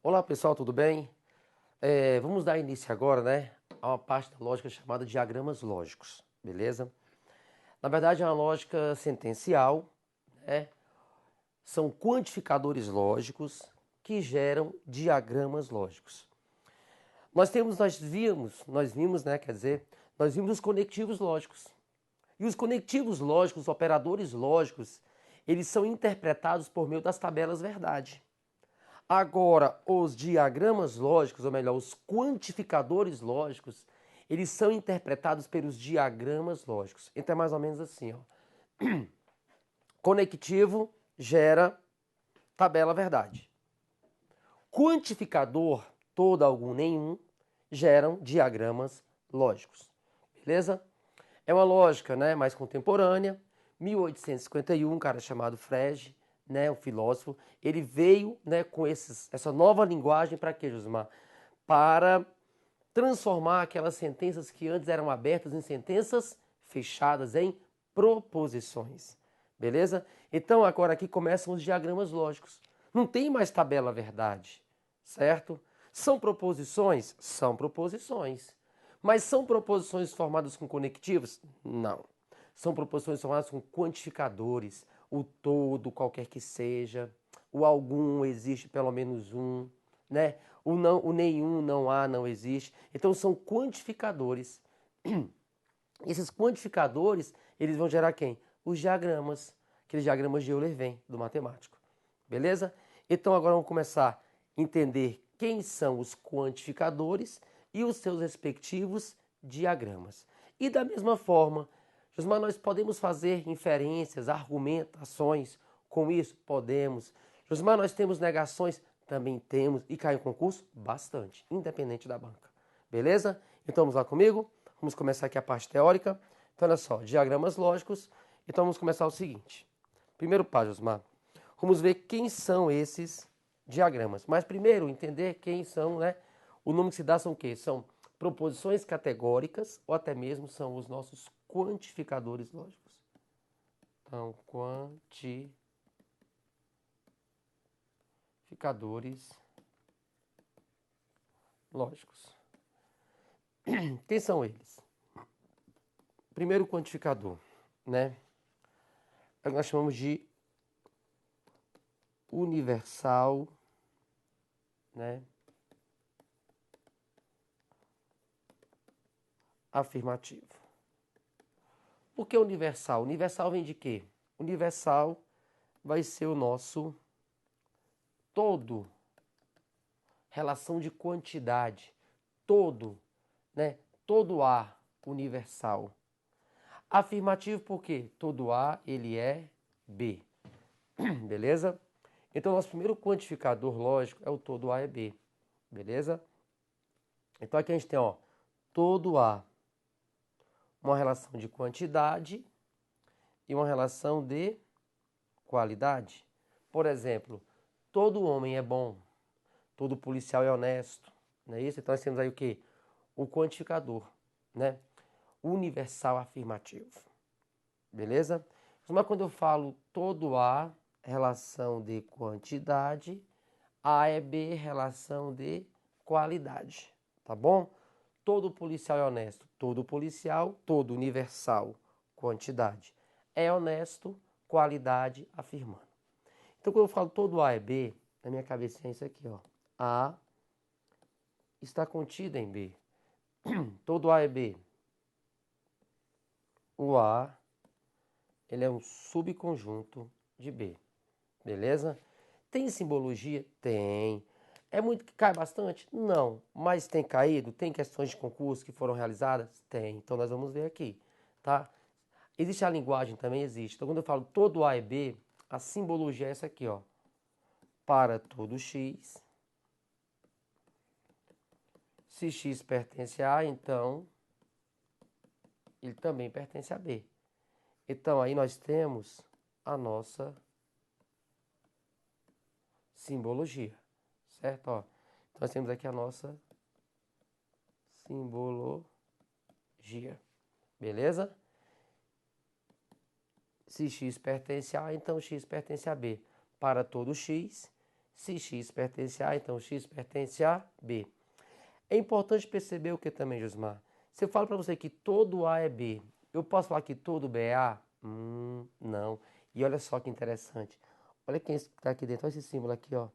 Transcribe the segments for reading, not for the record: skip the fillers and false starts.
Olá pessoal, tudo bem? Vamos dar início agora, né, a uma parte da lógica chamada diagramas lógicos, beleza? Na verdade é uma lógica sentencial, né? São quantificadores lógicos que geram diagramas lógicos. Nós vimos os conectivos lógicos. E os conectivos lógicos, os operadores lógicos, eles são interpretados por meio das tabelas verdade. Agora, os diagramas lógicos, ou melhor, os quantificadores lógicos, eles são interpretados pelos diagramas lógicos. Então é mais ou menos assim, ó. Conectivo gera tabela verdade. Quantificador, todo, algum, nenhum, geram diagramas lógicos. Beleza? É uma lógica, né, mais contemporânea. 1851, um cara chamado Frege, né, um filósofo, ele veio, né, com essa nova linguagem para quê, Josimar? Para transformar aquelas sentenças que antes eram abertas em sentenças fechadas, em proposições. Beleza? Então agora aqui começam os diagramas lógicos. Não tem mais tabela verdade, certo? São proposições? São proposições. Mas são proposições formadas com conectivos? Não. São proposições formadas com quantificadores. O todo, qualquer que seja. O algum, existe pelo menos um. Né? O, não, o nenhum, não há, não existe. Então são quantificadores. Esses quantificadores, eles vão gerar quem? Os diagramas. Aqueles diagramas de Euler-Venn, do matemático. Beleza? Então agora vamos começar a entender quem são os quantificadores e os seus respectivos diagramas. E da mesma forma, Josmar, nós podemos fazer inferências, argumentações com isso? Podemos. Josmar, nós temos negações? Também temos. E cai em concurso? Bastante, independente da banca. Beleza? Então vamos lá comigo? Vamos começar aqui a parte teórica. Então olha só, diagramas lógicos. Então vamos começar o seguinte. Primeiro passo, Josmar. Vamos ver quem são esses diagramas. Mas primeiro, entender quem são, né? O nome que se dá são o quê? São proposições categóricas ou até mesmo são os nossos quantificadores lógicos. Então, quantificadores lógicos. Quem são eles? Primeiro quantificador, né? É o que nós chamamos de universal, né? Afirmativo. Por que universal? Universal vem de quê? Universal vai ser o nosso todo, relação de quantidade, todo, né? Todo A universal. Afirmativo porque todo A ele é B. Beleza? Então nosso primeiro quantificador lógico é o todo A é B. Beleza? Então aqui a gente tem, ó, todo A, uma relação de quantidade e uma relação de qualidade. Por exemplo, todo homem é bom, todo policial é honesto, não é isso? Então nós temos aí o quê? O quantificador, né? Universal afirmativo. Beleza? Mas quando eu falo todo A, relação de quantidade, A é B, relação de qualidade, tá bom? Todo policial é honesto, todo policial, todo universal, quantidade. É honesto, qualidade, afirmando. Então quando eu falo todo A é B, na minha cabecinha é isso aqui, ó. A está contida em B. Todo A é B. O A, ele é um subconjunto de B. Beleza? Tem simbologia? Tem. É muito que cai bastante? Não. Mas tem caído? Tem questões de concurso que foram realizadas? Tem. Então nós vamos ver aqui, tá? Existe a linguagem? Também existe. Então quando eu falo todo A é B, a simbologia é essa aqui, ó. Para todo X, se X pertence a A, então ele também pertence a B. Então aí nós temos a nossa simbologia, certo? Ó, então nós temos aqui a nossa simbologia, beleza? Se X pertence a A, então X pertence a B. Para todo X, Se x pertence a A, então x pertence a B. É importante perceber o que também, Josmar? Se eu falo para você que todo A é B, eu posso falar que todo B é A? Não. E olha só que interessante. Olha quem está aqui dentro. Olha esse símbolo aqui, ó.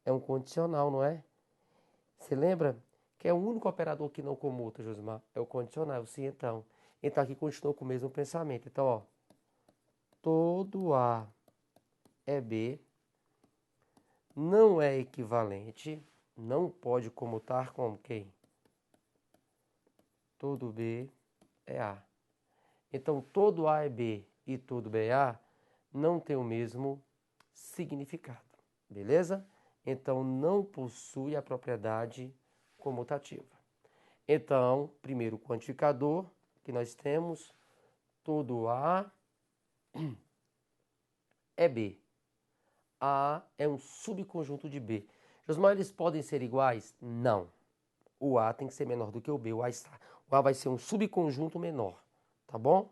É um condicional, não é? Você lembra que é o único operador que não comuta, Josmar? É o condicional, sim, então. Então aqui continua com o mesmo pensamento. Então, ó. Todo A é B, não é equivalente, não pode comutar com quem? Todo B é A. Então, todo A é B e todo B é A não tem o mesmo significado, beleza? Então, não possui a propriedade comutativa. Então, primeiro quantificador que nós temos, todo A é B. A é um subconjunto de B. Josmar, eles podem ser iguais? Não. O A tem que ser menor do que o B. O A vai ser um subconjunto menor, tá bom?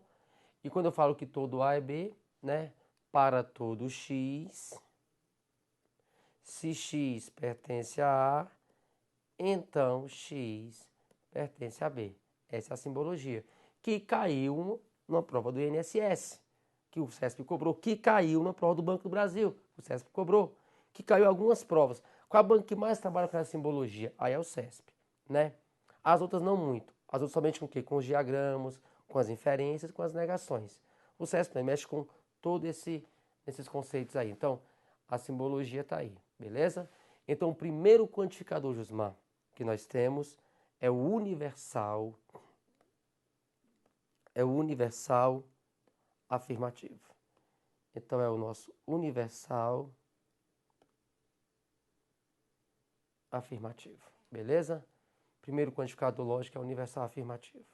E quando eu falo que todo A é B, né? Para todo X, se X pertence a A, então X pertence a B. Essa é a simbologia. Que caiu na prova do INSS, que o CESP cobrou. Que caiu na prova do Banco do Brasil, o CESP cobrou. Que caiu em algumas provas. Qual é o banco que mais trabalha com essa simbologia? Aí é o CESP, né? As outras não muito. As outras somente com o quê? Com os diagramas, com as inferências, com as negações. O CESP também mexe com todos esses conceitos aí. Então, a simbologia está aí, beleza? Então, o primeiro quantificador, Josmar, que nós temos é o universal afirmativo. Então, é o nosso universal afirmativo, beleza? Primeiro quantificador lógico é o universal afirmativo.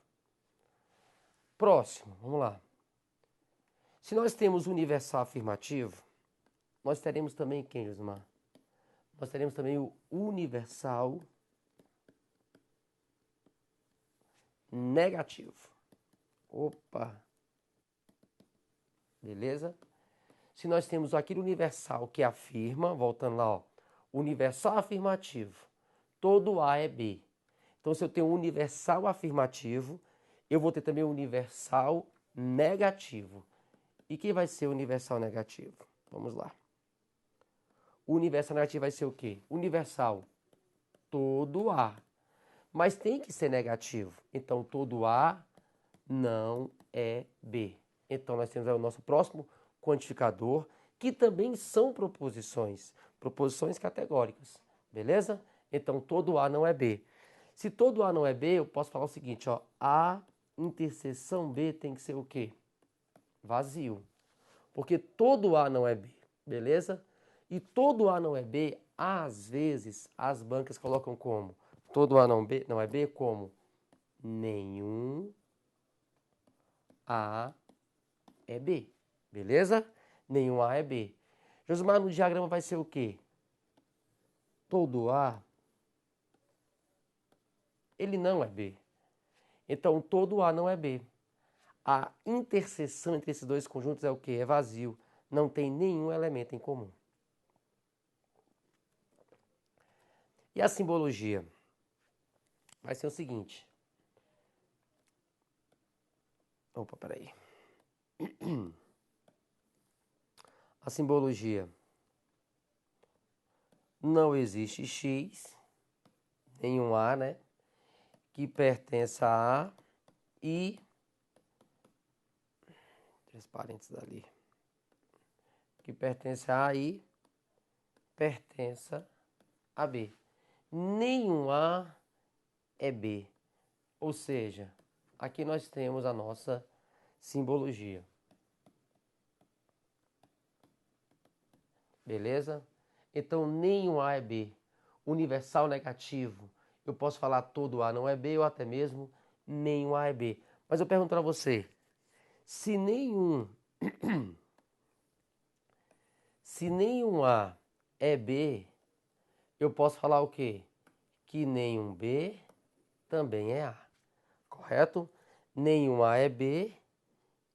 Próximo, vamos lá. Se nós temos universal afirmativo, nós teremos também quem, Josmar? Nós teremos também o universal negativo. Opa! Beleza? Se nós temos aquele universal que afirma, voltando lá, ó, universal afirmativo, todo A é B. Então, se eu tenho um universal afirmativo, eu vou ter também um universal negativo. E quem vai ser o universal negativo? Vamos lá. O universal negativo vai ser o quê? Universal todo A. Mas tem que ser negativo. Então, todo A não é B. Então, nós temos aí o nosso próximo quantificador, que também são proposições. Proposições categóricas. Beleza? Então, todo A não é B. Se todo A não é B, eu posso falar o seguinte, ó. A interseção B tem que ser o quê? Vazio. Porque todo A não é B. Beleza? E todo A não é B, às vezes, as bancas colocam como? Todo A não é B como? Nenhum A é B. Beleza? Nenhum A é B. Josimar, no diagrama vai ser o quê? Todo A, ele não é B. Então, todo A não é B. A interseção entre esses dois conjuntos é o quê? É vazio. Não tem nenhum elemento em comum. E a simbologia? Vai ser o seguinte. Opa, peraí. A simbologia. Não existe X, nenhum A, né? Que pertença a A e... Três parênteses ali. Que pertence a A e pertença a B. Nenhum A é B. Ou seja, aqui nós temos a nossa simbologia. Beleza? Então, nenhum A é B. Universal negativo. Eu posso falar todo A não é B ou até mesmo nenhum A é B. Mas eu pergunto para você, se nenhum A é B, eu posso falar o quê? Que nenhum B também é A. Correto? Nenhum A é B,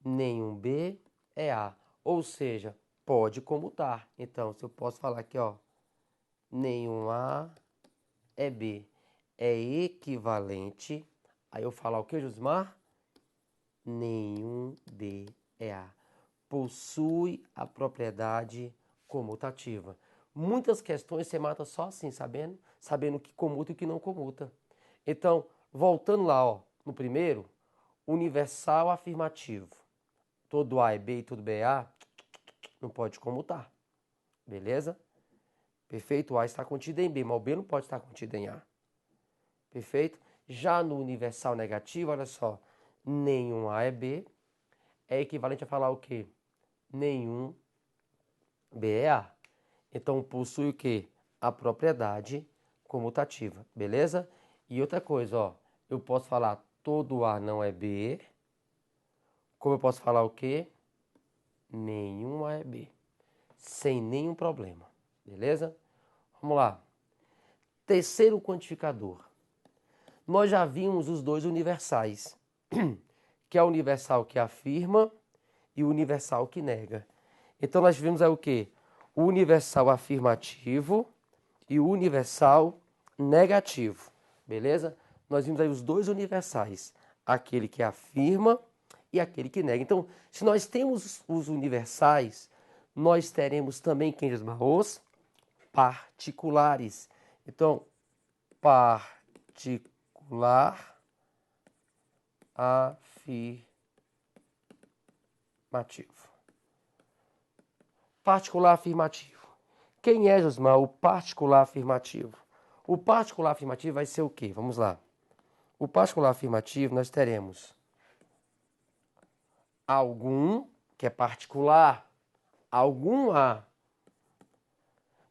nenhum B é A. Ou seja, pode comutar. Então, se eu posso falar aqui, ó, nenhum A é B. É equivalente. Aí eu falar o que, Josimar? Nenhum B é A. Possui a propriedade comutativa. Muitas questões você mata só assim, sabendo o que comuta e o que não comuta. Então, voltando lá, ó, no primeiro, universal afirmativo. Todo A é B e todo B é A, não pode comutar. Beleza? Perfeito? O A está contido em B, mas o B não pode estar contido em A. Perfeito? Já no universal negativo, olha só, nenhum A é B, é equivalente a falar o quê? Nenhum B é A. Então, possui o quê? A propriedade comutativa, beleza? E outra coisa, ó, eu posso falar todo A não é B, como eu posso falar o quê? Nenhum A é B, sem nenhum problema, beleza? Vamos lá. Terceiro quantificador. Nós já vimos os dois universais, que é o universal que afirma e o universal que nega. Então, nós vimos aí o quê? O universal afirmativo e o universal negativo, beleza? Nós vimos aí os dois universais, aquele que afirma e aquele que nega. Então, se nós temos os universais, nós teremos também, quem diz, os particulares. Então, particular afirmativo. Particular afirmativo. Quem é, Josmar, o particular afirmativo? O particular afirmativo vai ser o quê? Vamos lá. O particular afirmativo nós teremos algum, que é particular, algum A.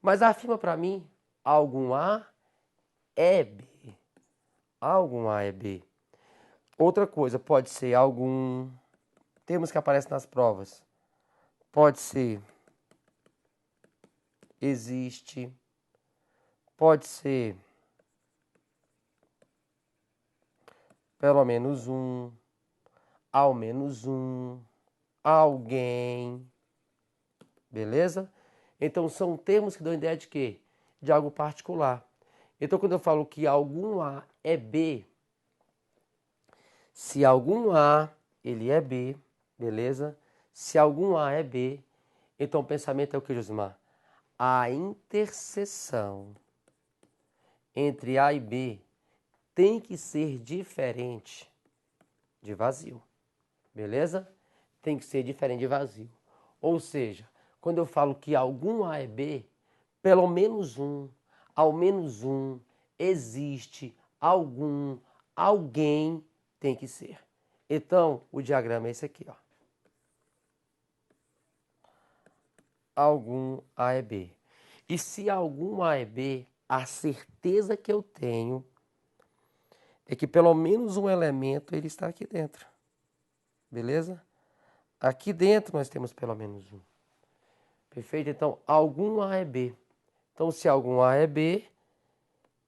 Mas afirma para mim, algum A é B. Algum A é B. Outra coisa, pode ser algum, termos que aparecem nas provas. Pode ser existe, pode ser pelo menos um, ao menos um, alguém, beleza? Então são termos que dão ideia de quê? De algo particular. Então quando eu falo que algum A é B, se algum A ele é B, beleza? Se algum A é B, então o pensamento é o que, Josimar? A interseção entre A e B tem que ser diferente de vazio, beleza? Tem que ser diferente de vazio. Ou seja, quando eu falo que algum A é B, pelo menos um, ao menos um, existe, algum, alguém tem que ser. Então, o diagrama é esse aqui, ó. Algum A é B. E se algum A é B, a certeza que eu tenho é que pelo menos um elemento ele está aqui dentro. Beleza? Aqui dentro nós temos pelo menos um. Perfeito? Então, algum A é B. Então, se algum A é B,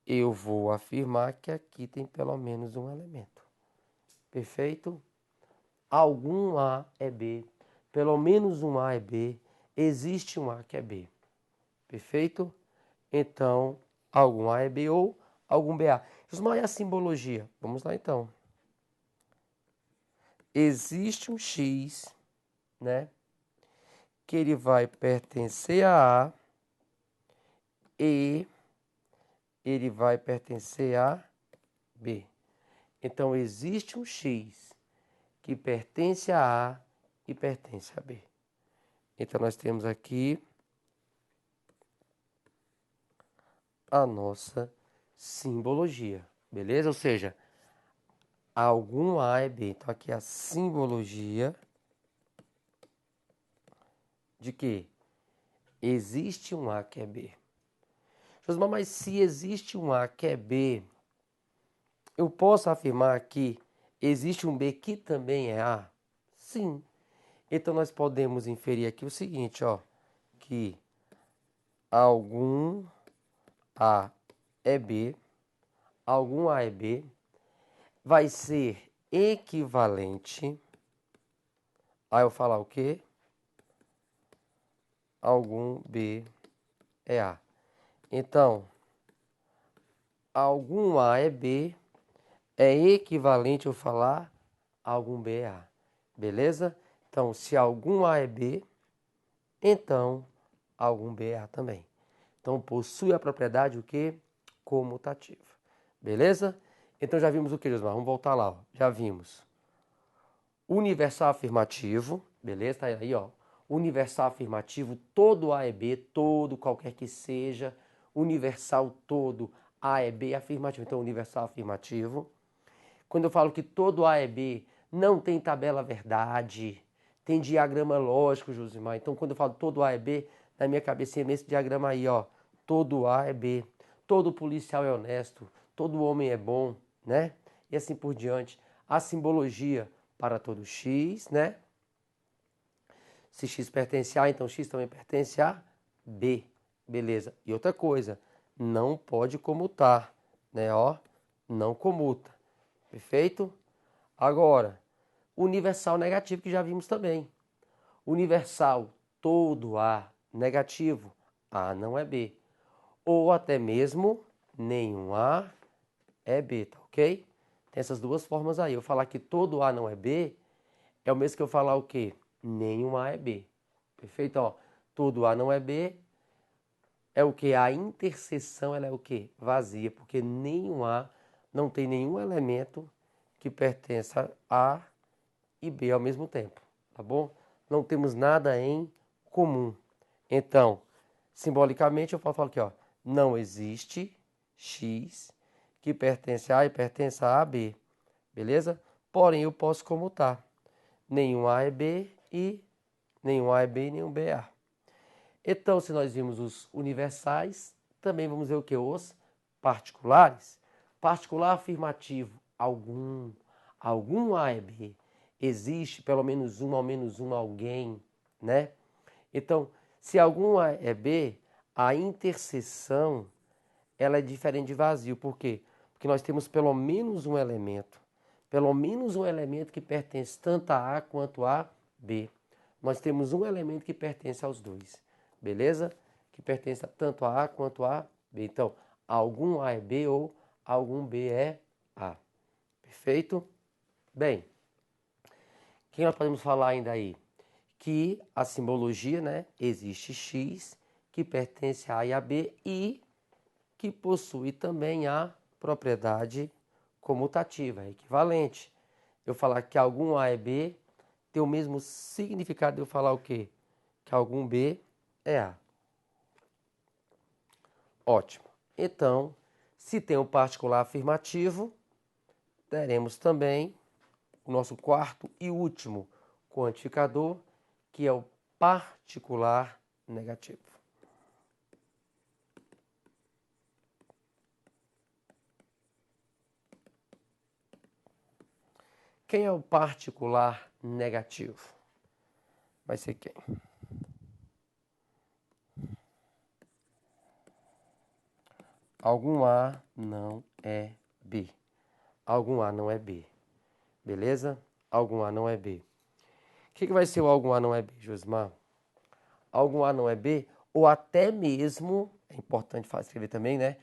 eu vou afirmar que aqui tem pelo menos um elemento. Perfeito? Algum A é B. Pelo menos um A é B. Existe um A que é B. Perfeito? Então, algum A é B ou algum BA. Isso é a simbologia. Vamos lá, então. Existe um X, né? Que ele vai pertencer a A e ele vai pertencer a B. Então, existe um X que pertence a A e pertence a B. Então, nós temos aqui a nossa simbologia, beleza? Ou seja, algum A é B. Então, aqui é a simbologia de que existe um A que é B. Josmar, mas se existe um A que é B, eu posso afirmar que existe um B que também é A? Sim. Então, nós podemos inferir aqui o seguinte, ó, que algum A é B, algum A é B, vai ser equivalente a eu falar o quê? Algum B é A. Então, algum A é B é equivalente eu falar algum B é A. Beleza? Então, se algum A é B, então algum B é A também. Então, possui a propriedade o quê? Comutativa. Beleza? Então, já vimos o que, Josmar? Vamos voltar lá. Ó. Já vimos universal afirmativo. Beleza? Tá aí, ó. Universal afirmativo, todo A é B, todo, qualquer que seja. Universal todo, A é B afirmativo. Então, universal afirmativo. Quando eu falo que todo A é B, não tem tabela verdade, tem diagrama lógico, Josimar. Então, quando eu falo todo A é B, na minha cabecinha é esse diagrama aí, ó. Todo A é B, todo policial é honesto, todo homem é bom, né? E assim por diante. A simbologia para todo X, né? Se X pertence a A, então X também pertence a B. Beleza. E outra coisa, não pode comutar, né? Ó, não comuta. Perfeito? Agora, universal negativo que já vimos também. Universal todo A negativo, A não é B. Ou até mesmo nenhum A é B, tá ok? Tem essas duas formas aí. Eu falar que todo A não é B é o mesmo que eu falar o quê? Nenhum A é B. Perfeito? Ó, todo A não é B é o que? A interseção ela é o quê? Vazia, porque nenhum A não tem nenhum elemento que pertença a A e B ao mesmo tempo, tá bom? Não temos nada em comum. Então, simbolicamente eu falo aqui, ó, não existe X que pertence a A e pertence a B, beleza? Porém, eu posso comutar. Nenhum A é B e nenhum A é B e nenhum B é A. Então, se nós vimos os universais, também vamos ver o que? Os particulares. Particular afirmativo, algum A é B. Existe pelo menos um, ao menos um alguém, né? Então, se algum A é B, a interseção ela é diferente de vazio. Por quê? Porque nós temos pelo menos um elemento que pertence tanto a A quanto a B. Nós temos um elemento que pertence aos dois, beleza? Que pertence tanto a A quanto a B. Então, algum A é B ou algum B é A. Perfeito? Bem, o que nós podemos falar ainda aí? Que a simbologia, né? Existe X que pertence a A e a B e que possui também a propriedade comutativa, equivalente. Eu falar que algum A é B tem o mesmo significado de eu falar o quê? Que algum B é A. Ótimo. Então, se tem um particular afirmativo, teremos também o nosso quarto e último quantificador, que é o particular negativo. Quem é o particular negativo? Vai ser quem? Algum A não é B. Algum A não é B. Beleza? Algum A não é B. O que vai ser o algum A não é B, Josmar? Algum A não é B, ou até mesmo, é importante escrever também, né?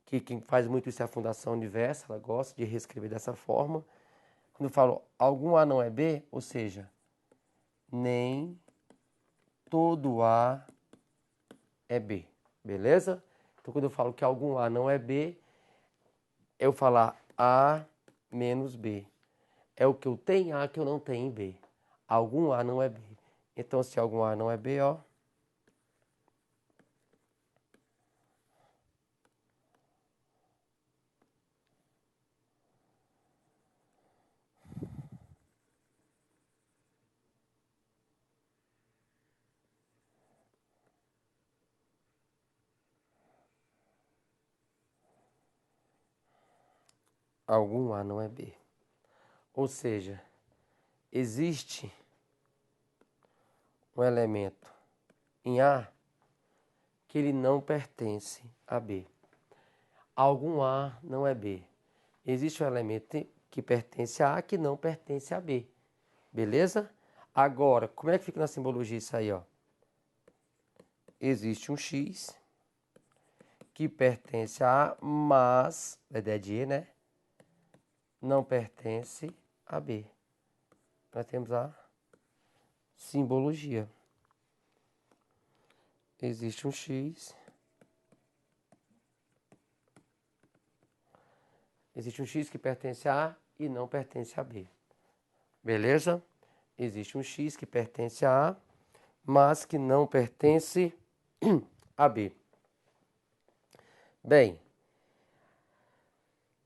Que quem faz muito isso é a Fundação Universo, ela gosta de reescrever dessa forma. Quando eu falo algum A não é B, ou seja, nem todo A é B, beleza? Então, quando eu falo que algum A não é B, eu falar A menos B. É o que eu tenho A que eu não tenho em B. Algum A não é B. Então, se algum A não é B, ó. Algum A não é B. Ou seja, existe um elemento em A que ele não pertence a B. Algum A não é B. Existe um elemento que pertence a A que não pertence a B. Beleza? Agora, como é que fica na simbologia isso aí, ó? Existe um X que pertence a A, mas, a ideia de E, né? Não pertence a B. Nós temos a simbologia. Existe um X. Existe um X que pertence a A e não pertence a B. Beleza? Existe um X que pertence a A, mas que não pertence a B. Bem,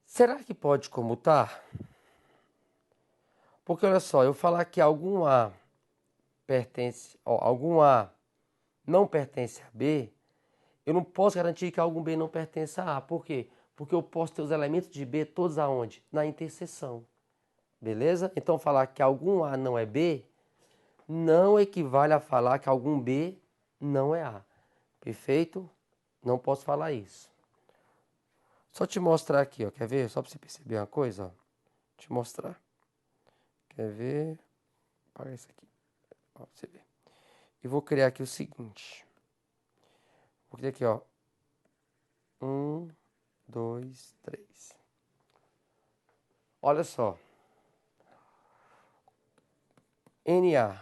será que pode comutar? Porque olha só, eu falar que algum A pertence, algum A não pertence a B, eu não posso garantir que algum B não pertence a A. Por quê? Porque eu posso ter os elementos de B todos aonde? Na interseção. Beleza? Então falar que algum A não é B não equivale a falar que algum B não é A. Perfeito? Não posso falar isso. Só te mostrar aqui, ó. Quer ver? Só para você perceber uma coisa, ó. Te mostrar. Quer ver? Apaga isso aqui. Ó, pra você ver. E vou criar aqui o seguinte. Vou criar aqui, ó. 1, 2, 3. Olha só. NA.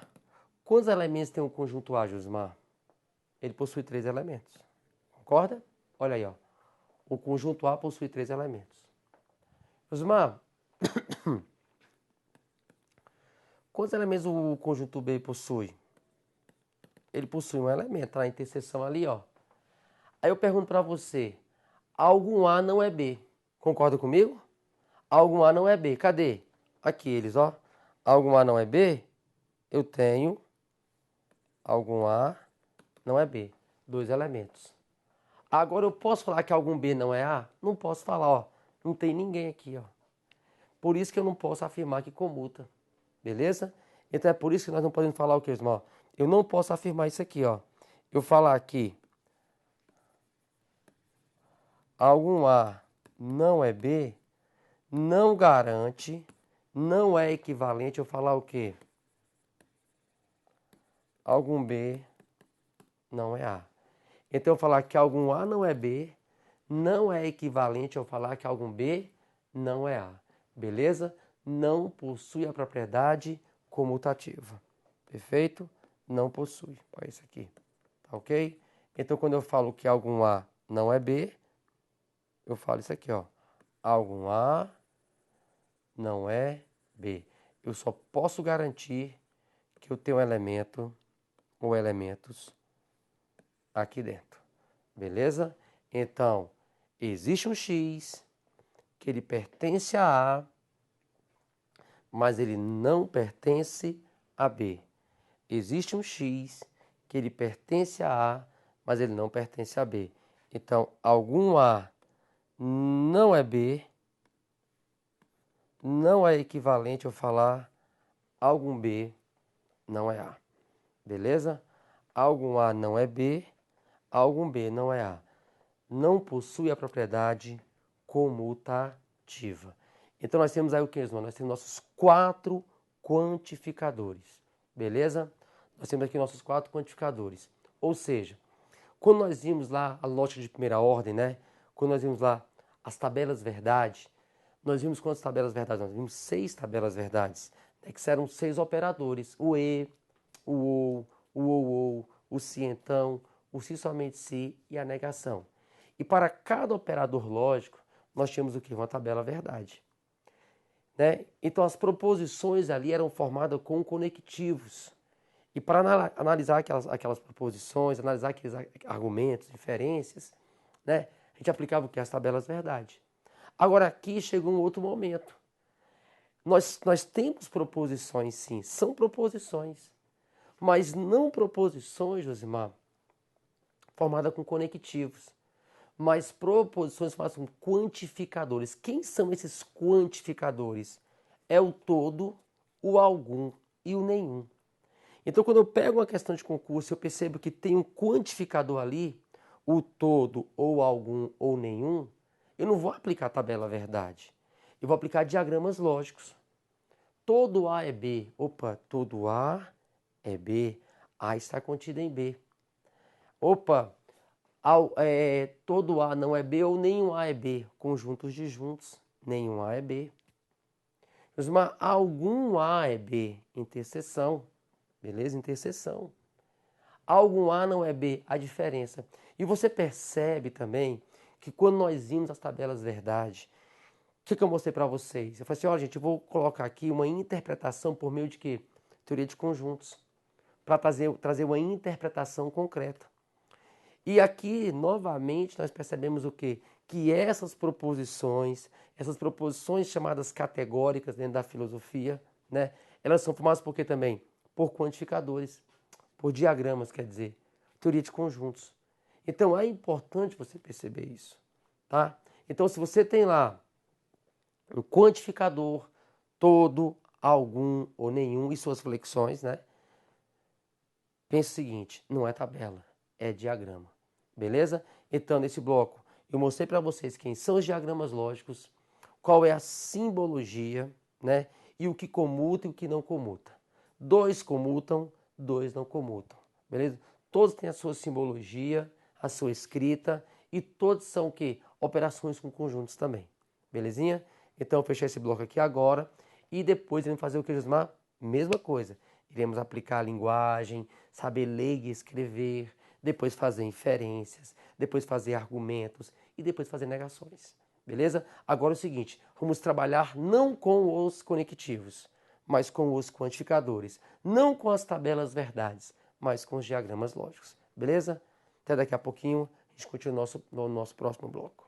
Quantos elementos tem um conjunto A, Josmar? Ele possui 3 elementos. Concorda? Olha aí, ó. O conjunto A possui 3 elementos. Josmar, quantos elementos o conjunto B possui? Ele possui um elemento, tá na interseção ali, ó. Aí eu pergunto para você, algum A não é B. Concorda comigo? Algum A não é B. Cadê? Aqui eles, ó. Algum A não é B? Eu tenho algum A não é B. 2 elementos. Agora eu posso falar que algum B não é A? Não posso falar, ó. Não tem ninguém aqui, ó. Por isso que eu não posso afirmar que comuta. Beleza? Então é por isso que nós não podemos falar o que, irmão? Eu não posso afirmar isso aqui, ó. Eu falar aqui algum A não é B, não garante, não é equivalente eu falar o quê? Algum B não é A. Então eu falar que algum A não é B, não é equivalente eu falar que algum B não é A. Beleza? Não possui a propriedade comutativa. Perfeito? Não possui. Olha isso aqui. Tá ok? Então quando eu falo que algum A não é B, eu falo isso aqui, ó. Algum A não é B. Eu só posso garantir que eu tenho um elemento ou elementos aqui dentro. Beleza? Então, existe um X que ele pertence a A, mas ele não pertence a B. Existe um X que ele pertence a A, mas ele não pertence a B. Então, algum A não é B, não é equivalente eu falar algum B não é A. Beleza? Algum A não é B, algum B não é A. Não possui a propriedade comutativa. Então nós temos aí o que, irmão? Nós temos nossos 4 quantificadores. Beleza? Nós temos aqui nossos 4 quantificadores. Ou seja, quando nós vimos lá a lógica de primeira ordem, né? Quando nós vimos lá as tabelas verdade, nós vimos quantas tabelas verdades? Nós vimos 6 tabelas verdades, né? Que eram 6 operadores. O E, o OU, o OU, o se então, o se somente se e a negação. E para cada operador lógico, nós tínhamos o que? Uma tabela verdade. Né? Então as proposições ali eram formadas com conectivos. E para analisar aquelas proposições, analisar aqueles argumentos, inferências, né? A gente aplicava o que? As tabelas verdade. Agora aqui chegou um outro momento. Nós temos proposições sim, são proposições. Mas não proposições, Josimar, formadas com conectivos. Mas proposições formadas com quantificadores. Quem são esses quantificadores? É o todo, o algum e o nenhum. Então, quando eu pego uma questão de concurso, eu percebo que tem um quantificador ali, o todo, ou algum, ou nenhum, eu não vou aplicar a tabela verdade. Eu vou aplicar diagramas lógicos. Todo A é B. Opa, todo A é B. A está contido em B. Opa, Todo A não é B ou nenhum A é B. Conjuntos disjuntos, nenhum A é B. Josimar, algum A é B. Interseção. Beleza? Interseção. Algum A não é B. A diferença. E você percebe também que quando nós vimos as tabelas verdade, o que eu mostrei para vocês? Eu falei assim, olha gente, eu vou colocar aqui uma interpretação por meio de quê? Teoria de conjuntos. Para trazer uma interpretação concreta. E aqui, novamente, nós percebemos o quê? Que essas proposições chamadas categóricas dentro da filosofia, né? Elas são formadas por quê também? Por quantificadores, por diagramas, quer dizer, teoria de conjuntos. Então, é importante você perceber isso, tá? Então, se você tem lá um quantificador, todo, algum ou nenhum, e suas flexões, né? Pense o seguinte, não é tabela, é diagrama. Beleza? Então, nesse bloco, eu mostrei para vocês quem são os diagramas lógicos, qual é a simbologia, né? E o que comuta e o que não comuta. Dois comutam, dois não comutam. Beleza? Todos têm a sua simbologia, a sua escrita e todos são o quê? Operações com conjuntos também. Belezinha? Então, eu fechei esse bloco aqui agora e depois iremos fazer o que, Josimar? Mesma coisa. Iremos aplicar a linguagem, saber ler e escrever, depois fazer inferências, depois fazer argumentos e depois fazer negações. Beleza? Agora é o seguinte, vamos trabalhar não com os conectivos, mas com os quantificadores. Não com as tabelas verdades, mas com os diagramas lógicos. Beleza? Até daqui a pouquinho, a gente continua no nosso próximo bloco.